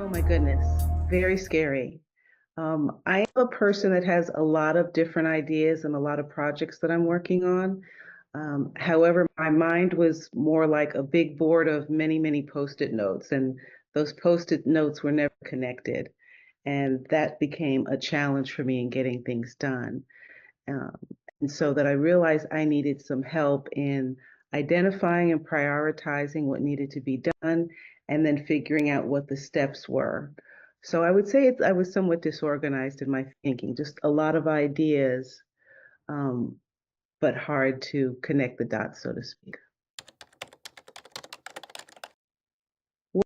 my goodness, very scary. I am a person that has a lot of different ideas and a lot of projects that I'm working on. However, my mind was more like a big board of many, many post-it notes, and those post-it notes were never connected. And that became a challenge for me in getting things done. Um, and so that I realized I needed some help in identifying and prioritizing what needed to be done and then figuring out what the steps were. So I would say I was somewhat disorganized in my thinking, just a lot of ideas, um, but hard to connect the dots, so to speak.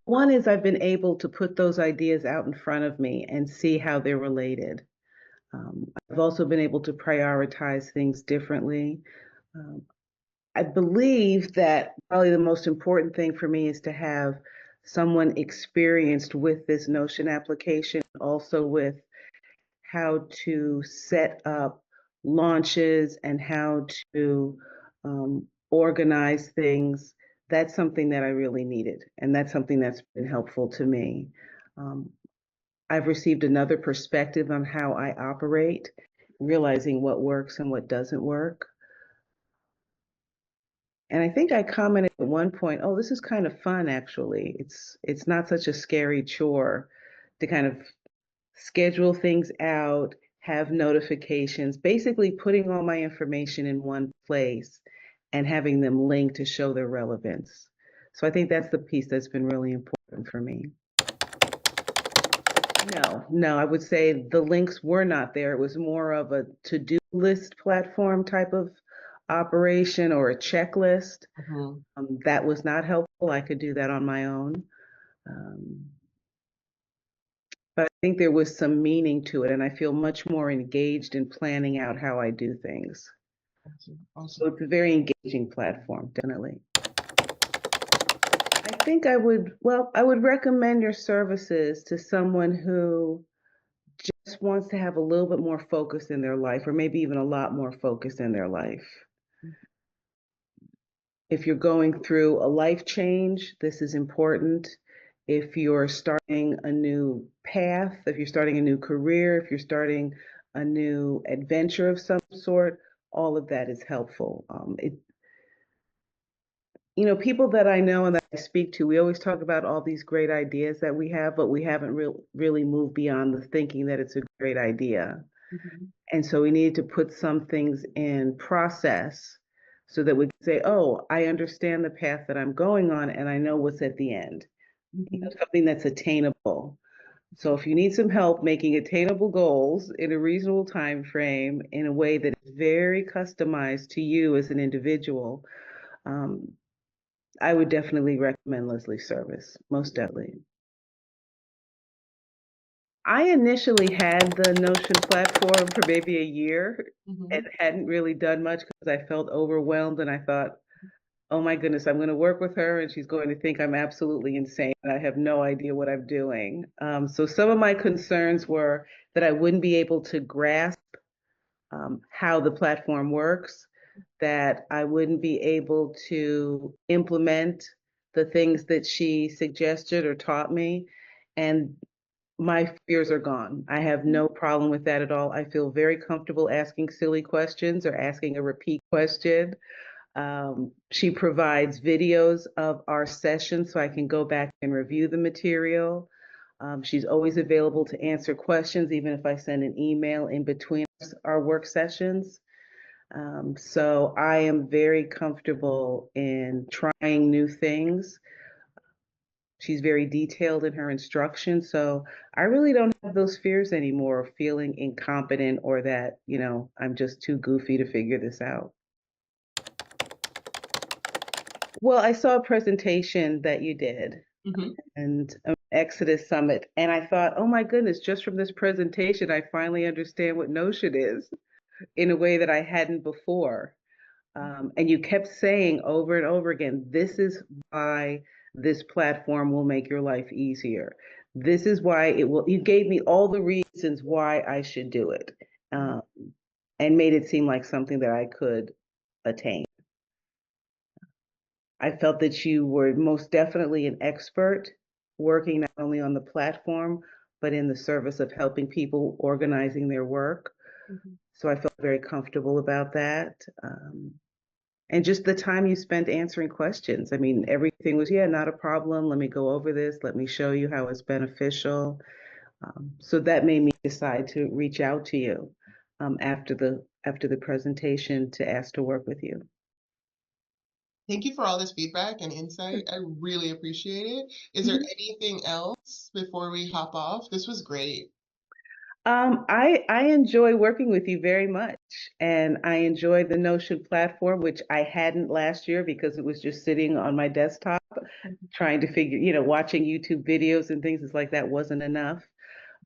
One is I've been able to put those ideas out in front of me and see how they're related. I've also been able to prioritize things differently. Um, I believe that probably the most important thing for me is to have someone experienced with this Notion application, also with how to set up launches and how to organize things. That's something that I really needed, and that's something that's been helpful to me. Um, I've received another perspective on how I operate, realizing what works and what doesn't work. And I think I commented at one point, oh, this is kind of fun actually. It's not such a scary chore to kind of schedule things out, have notifications, basically putting all my information in one place and having them linked to show their relevance. So I think that's the piece that's been really important for me. No, I would say the links were not there. It was more of a to-do list platform type of operation or a checklist. That was not helpful. I could do that on my own. Um, but I think there was some meaning to it, and I feel much more engaged in planning out how I do things. Awesome. So Awesome. it's a very engaging platform, definitely. I think I would recommend your services to someone who just wants to have a little bit more focus in their life, or maybe even a lot more focus in their life. If you're going through a life change, this is important. If you're starting a new path, if you're starting a new career, if you're starting a new adventure of some sort, all of that is helpful. People that I know and that I speak to, we always talk about all these great ideas that we have, but we haven't really moved beyond the thinking that it's a great idea. Mhm. And so we needed to put some things in process so that we can say, oh, I understand the path that I'm going on and I know what's at the end. Mhm. Something that's attainable. So if you need some help making attainable goals in a reasonable time frame in a way that is very customized to you as an individual, um, I would definitely recommend Leslie's service, most definitely. I initially had the Notion platform for maybe a year and Mhm. hadn't really done much because I felt overwhelmed and I thought, oh my goodness, I'm going to work with her and she's going to think I'm absolutely insane and I have no idea what I'm doing. So some of my concerns were that I wouldn't be able to grasp how the platform works, that I wouldn't be able to implement the things that she suggested or taught me. And my fears are gone. I have no problem with that at all. I feel very comfortable asking silly questions or asking a repeat question. She provides videos of our sessions so I can go back and review the material. She's always available to answer questions, even if I send an email in between our work sessions. So I am very comfortable in trying new things. She's very detailed in her instructions, so I really don't have those fears anymore of feeling incompetent or that, I'm just too goofy to figure this out. Well, I saw a presentation that you did Mhm. and Exodus Summit, and I thought, oh my goodness, just from this presentation, I finally understand what Notion is in a way that I hadn't before. And you kept saying over and over again, this is why this platform will make your life easier. This is why it will. You gave me all the reasons why I should do it, um, and made it seem like something that I could attain. I felt that you were most definitely an expert working not only on the platform, but in the service of helping people organizing their work. So I felt very comfortable about that. And just the time you spent answering questions. I mean, everything was, yeah, not a problem. Let me go over this. Let me show you how it's beneficial. So that made me decide to reach out to you after the presentation to ask to work with you. Thank you for all this feedback and insight. I really appreciate it. Is there anything else before we hop off? This was great. I enjoy working with you very much, and I enjoy the Notion platform, which I hadn't last year because it was just sitting on my desktop, trying to figure, watching YouTube videos and things. It's like that wasn't enough.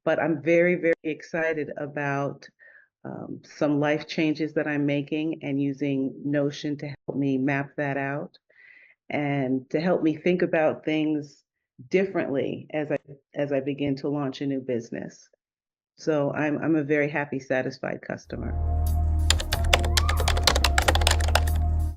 But I'm very, very excited about some life changes that I'm making and using Notion to help me map that out and to help me think about things differently as I begin to launch a new business. So I'm a very happy, satisfied customer.